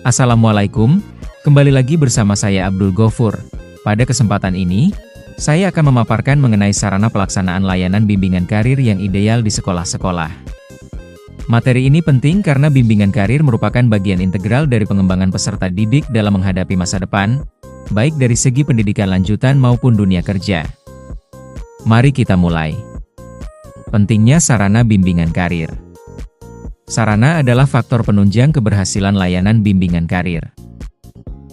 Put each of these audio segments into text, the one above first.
Assalamualaikum, kembali lagi bersama saya Abdul Gofur. Pada kesempatan ini, saya akan memaparkan mengenai sarana pelaksanaan layanan bimbingan karir yang ideal di sekolah-sekolah. Materi ini penting karena bimbingan karir merupakan bagian integral dari pengembangan peserta didik dalam menghadapi masa depan, baik dari segi pendidikan lanjutan maupun dunia kerja. Mari kita mulai. Pentingnya sarana bimbingan karir. Sarana adalah faktor penunjang keberhasilan layanan bimbingan karir.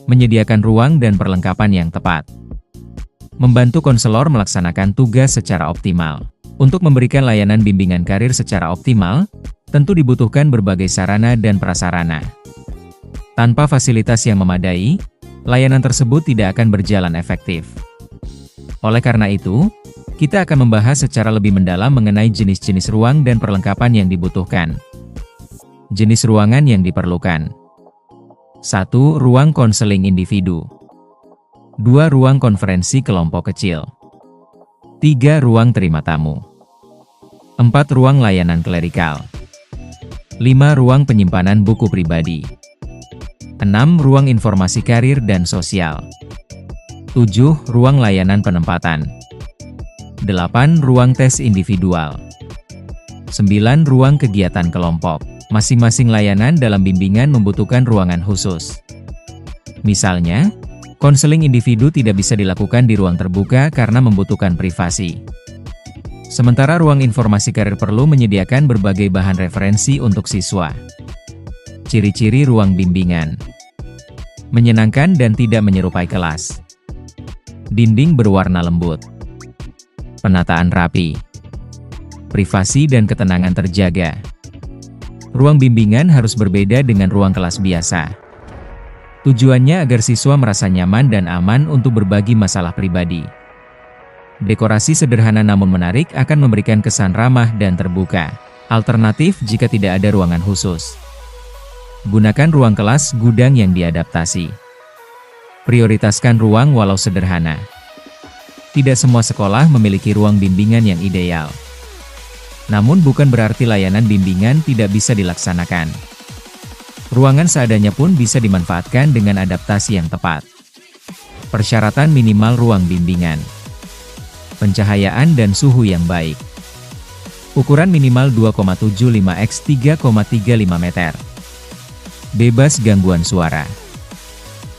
Menyediakan ruang dan perlengkapan yang tepat. Membantu konselor melaksanakan tugas secara optimal. Untuk memberikan layanan bimbingan karir secara optimal, tentu dibutuhkan berbagai sarana dan prasarana. Tanpa fasilitas yang memadai, layanan tersebut tidak akan berjalan efektif. Oleh karena itu, kita akan membahas secara lebih mendalam mengenai jenis-jenis ruang dan perlengkapan yang dibutuhkan. Jenis ruangan yang diperlukan. 1. Ruang konseling individu. 2. Ruang konferensi kelompok kecil. 3. Ruang terima tamu. 4. Ruang layanan klerikal. 5. Ruang penyimpanan buku pribadi. 6. Ruang informasi karir dan sosial. 7. Ruang layanan penempatan. 8. Ruang tes individual. 9. Ruang kegiatan kelompok. Masing-masing layanan dalam bimbingan membutuhkan ruangan khusus. Misalnya, konseling individu tidak bisa dilakukan di ruang terbuka karena membutuhkan privasi. Sementara ruang informasi karir perlu menyediakan berbagai bahan referensi untuk siswa. Ciri-ciri ruang bimbingan. Menyenangkan dan tidak menyerupai kelas. Dinding berwarna lembut. Penataan rapi. Privasi dan ketenangan terjaga. Ruang bimbingan harus berbeda dengan ruang kelas biasa. Tujuannya agar siswa merasa nyaman dan aman untuk berbagi masalah pribadi. Dekorasi sederhana namun menarik akan memberikan kesan ramah dan terbuka. Alternatif jika tidak ada ruangan khusus. Gunakan ruang kelas gudang yang diadaptasi. Prioritaskan ruang walau sederhana. Tidak semua sekolah memiliki ruang bimbingan yang ideal. Namun bukan berarti layanan bimbingan tidak bisa dilaksanakan. Ruangan seadanya pun bisa dimanfaatkan dengan adaptasi yang tepat. Persyaratan minimal ruang bimbingan. Pencahayaan dan suhu yang baik. Ukuran minimal 2,75 x 3,35 meter. Bebas gangguan suara.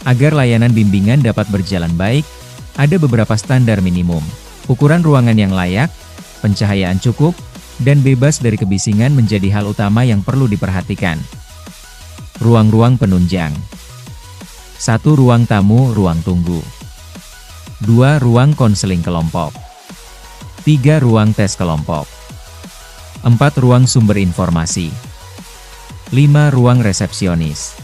Agar layanan bimbingan dapat berjalan baik, ada beberapa standar minimum. Ukuran ruangan yang layak, pencahayaan cukup, dan bebas dari kebisingan menjadi hal utama yang perlu diperhatikan. Ruang-ruang penunjang. 1. Ruang tamu, ruang tunggu. 2. Ruang konseling kelompok. 3. Ruang tes kelompok. 4. Ruang sumber informasi. 5. Ruang resepsionis.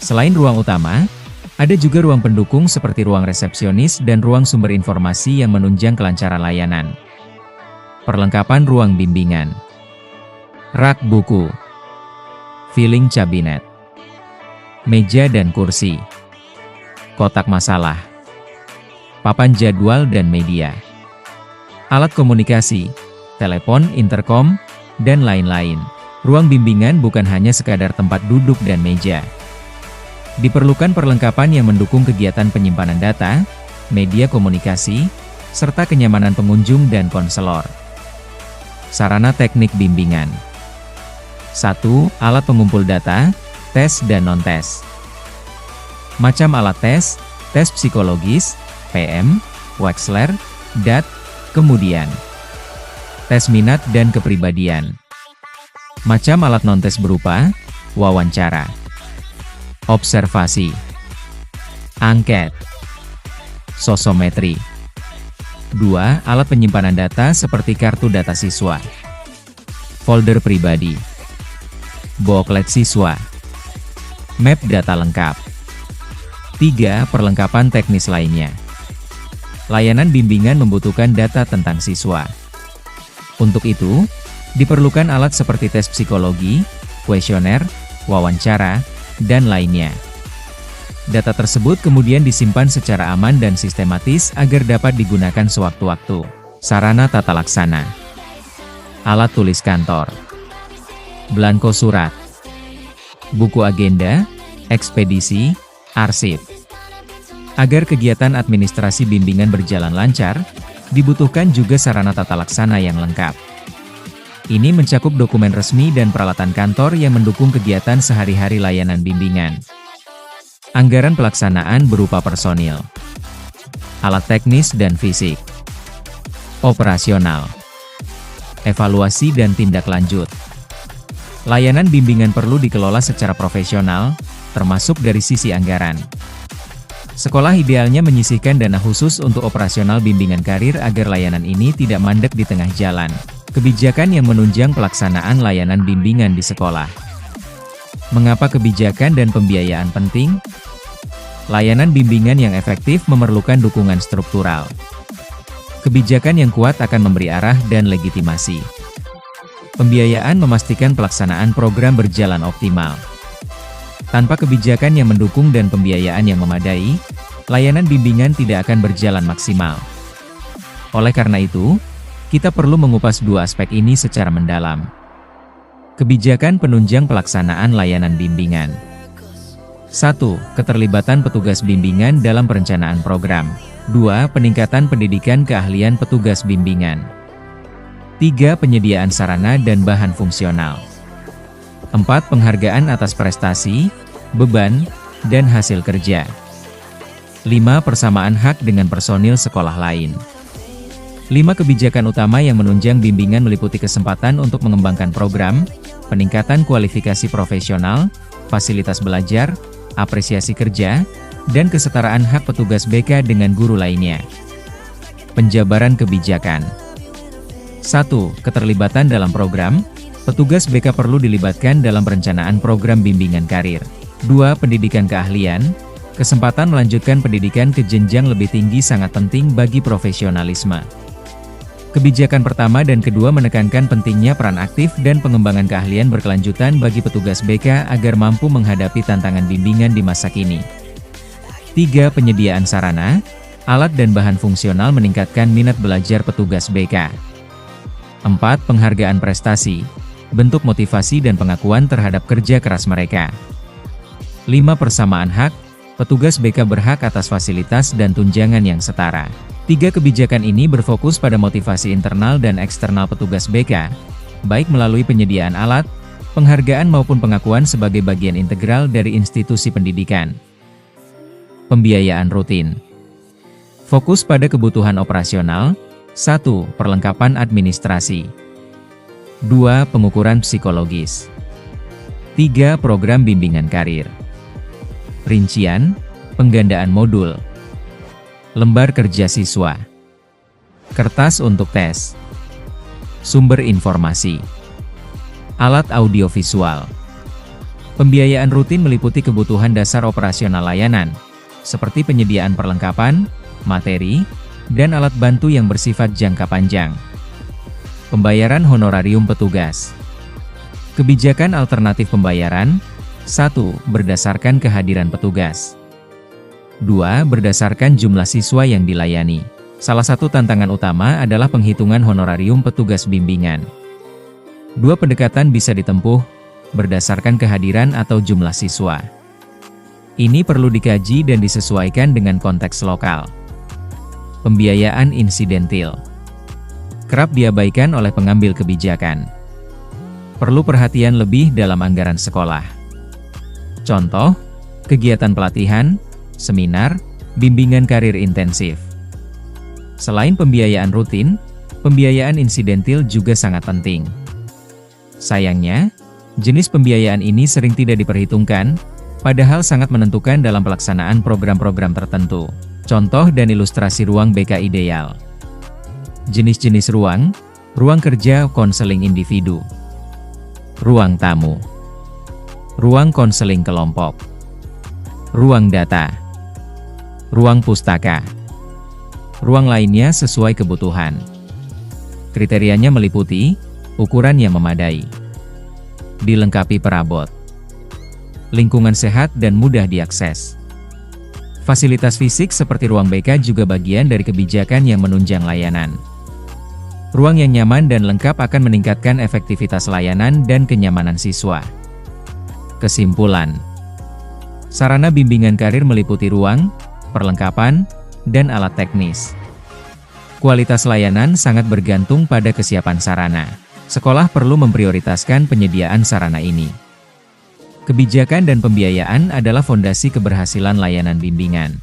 Selain ruang utama, ada juga ruang pendukung seperti ruang resepsionis dan ruang sumber informasi yang menunjang kelancaran layanan. Perlengkapan ruang bimbingan. Rak buku. Filing cabinet. Meja dan kursi. Kotak masalah. Papan jadwal dan media. Alat komunikasi, telepon, interkom, dan lain-lain. Ruang bimbingan bukan hanya sekadar tempat duduk dan meja. Diperlukan perlengkapan yang mendukung kegiatan penyimpanan data, media komunikasi, serta kenyamanan pengunjung dan konselor. Sarana teknik bimbingan. 1. Alat pengumpul data, tes dan non-tes. Macam alat tes, tes psikologis, PM, Wechsler, DAT, kemudian tes minat dan kepribadian. Macam alat non-tes berupa wawancara, observasi, angket, sosiometri. 2. Alat penyimpanan data seperti kartu data siswa, folder pribadi, booklet siswa, map data lengkap. 3. Perlengkapan teknis lainnya. Layanan bimbingan membutuhkan data tentang siswa. Untuk itu, diperlukan alat seperti tes psikologi, kuesioner, wawancara, dan lainnya. Data tersebut kemudian disimpan secara aman dan sistematis agar dapat digunakan sewaktu-waktu. Sarana tata laksana. Alat tulis kantor. Blanko surat. Buku agenda, ekspedisi, arsip. Agar kegiatan administrasi bimbingan berjalan lancar, dibutuhkan juga sarana tata laksana yang lengkap. Ini mencakup dokumen resmi dan peralatan kantor yang mendukung kegiatan sehari-hari layanan bimbingan. Anggaran pelaksanaan berupa personil, alat teknis dan fisik, operasional, evaluasi dan tindak lanjut. Layanan bimbingan perlu dikelola secara profesional, termasuk dari sisi anggaran. Sekolah idealnya menyisihkan dana khusus untuk operasional bimbingan karir agar layanan ini tidak mandek di tengah jalan. Kebijakan yang menunjang pelaksanaan layanan bimbingan di sekolah. Mengapa kebijakan dan pembiayaan penting? Layanan bimbingan yang efektif memerlukan dukungan struktural. Kebijakan yang kuat akan memberi arah dan legitimasi. Pembiayaan memastikan pelaksanaan program berjalan optimal. Tanpa kebijakan yang mendukung dan pembiayaan yang memadai, layanan bimbingan tidak akan berjalan maksimal. Oleh karena itu, kita perlu mengupas dua aspek ini secara mendalam. Kebijakan penunjang pelaksanaan layanan bimbingan. 1. Keterlibatan petugas bimbingan dalam perencanaan program. 2. Peningkatan pendidikan keahlian petugas bimbingan. 3. Penyediaan sarana dan bahan fungsional. 4. Penghargaan atas prestasi, beban, dan hasil kerja. 5. Persamaan hak dengan personil sekolah lain. 5 kebijakan utama yang menunjang bimbingan meliputi kesempatan untuk mengembangkan program, peningkatan kualifikasi profesional, fasilitas belajar, apresiasi kerja, dan kesetaraan hak petugas BK dengan guru lainnya. Penjabaran kebijakan. 1. Keterlibatan dalam program. Petugas BK perlu dilibatkan dalam perencanaan program bimbingan karir. 2. Pendidikan keahlian. Kesempatan melanjutkan pendidikan ke jenjang lebih tinggi sangat penting bagi profesionalisme. Kebijakan pertama dan kedua menekankan pentingnya peran aktif dan pengembangan keahlian berkelanjutan bagi petugas BK agar mampu menghadapi tantangan bimbingan di masa kini. 3. Penyediaan sarana, alat dan bahan fungsional meningkatkan minat belajar petugas BK. 4. Penghargaan prestasi, bentuk motivasi dan pengakuan terhadap kerja keras mereka. 5. Persamaan hak, petugas BK berhak atas fasilitas dan tunjangan yang setara. 3 kebijakan ini berfokus pada motivasi internal dan eksternal petugas BK, baik melalui penyediaan alat, penghargaan maupun pengakuan sebagai bagian integral dari institusi pendidikan. Pembiayaan rutin. Fokus pada kebutuhan operasional. 1. Perlengkapan administrasi. 2. Pengukuran psikologis. 3. Program bimbingan karir. Rincian, penggandaan modul, lembar kerja siswa, kertas untuk tes, sumber informasi, alat audiovisual. Pembiayaan rutin meliputi kebutuhan dasar operasional layanan, seperti penyediaan perlengkapan, materi, dan alat bantu yang bersifat jangka panjang. Pembayaran honorarium petugas. Kebijakan alternatif pembayaran. 1. Berdasarkan kehadiran petugas. 2. Berdasarkan jumlah siswa yang dilayani. Salah satu tantangan utama adalah penghitungan honorarium petugas bimbingan. 2 pendekatan bisa ditempuh, berdasarkan kehadiran atau jumlah siswa. Ini perlu dikaji dan disesuaikan dengan konteks lokal. Pembiayaan insidentil kerap diabaikan oleh pengambil kebijakan. Perlu perhatian lebih dalam anggaran sekolah. Contoh, kegiatan pelatihan, seminar, bimbingan karir intensif. Selain pembiayaan rutin, pembiayaan insidentil juga sangat penting. Sayangnya, jenis pembiayaan ini sering tidak diperhitungkan, padahal sangat menentukan dalam pelaksanaan program-program tertentu. Contoh dan ilustrasi ruang BK ideal. Jenis-jenis ruang, ruang kerja konseling individu, ruang tamu, ruang konseling kelompok, ruang data, ruang pustaka. Ruang lainnya sesuai kebutuhan. Kriterianya meliputi ukuran yang memadai, dilengkapi perabot, lingkungan sehat dan mudah diakses. Fasilitas fisik seperti ruang BK juga bagian dari kebijakan yang menunjang layanan. Ruang yang nyaman dan lengkap akan meningkatkan efektivitas layanan dan kenyamanan siswa. Kesimpulan, Sarana bimbingan karir meliputi ruang, perlengkapan, dan alat teknis. Kualitas layanan sangat bergantung pada kesiapan sarana. Sekolah perlu memprioritaskan penyediaan sarana ini. Kebijakan dan pembiayaan adalah fondasi keberhasilan layanan bimbingan.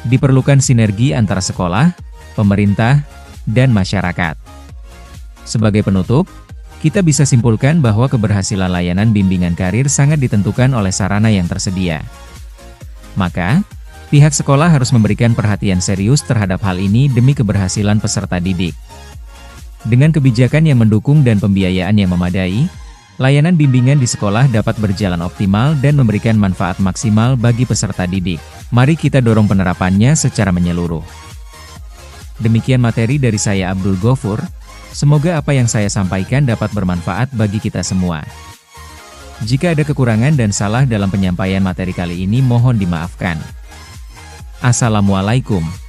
Diperlukan sinergi antara sekolah, pemerintah, dan masyarakat. Sebagai penutup, kita bisa simpulkan bahwa keberhasilan layanan bimbingan karir sangat ditentukan oleh sarana yang tersedia. Maka, pihak sekolah harus memberikan perhatian serius terhadap hal ini demi keberhasilan peserta didik. Dengan kebijakan yang mendukung dan pembiayaan yang memadai, layanan bimbingan di sekolah dapat berjalan optimal dan memberikan manfaat maksimal bagi peserta didik. Mari kita dorong penerapannya secara menyeluruh. Demikian materi dari saya Abdul Gofur. Semoga apa yang saya sampaikan dapat bermanfaat bagi kita semua. Jika ada kekurangan dan salah dalam penyampaian materi kali ini, mohon dimaafkan. Assalamualaikum.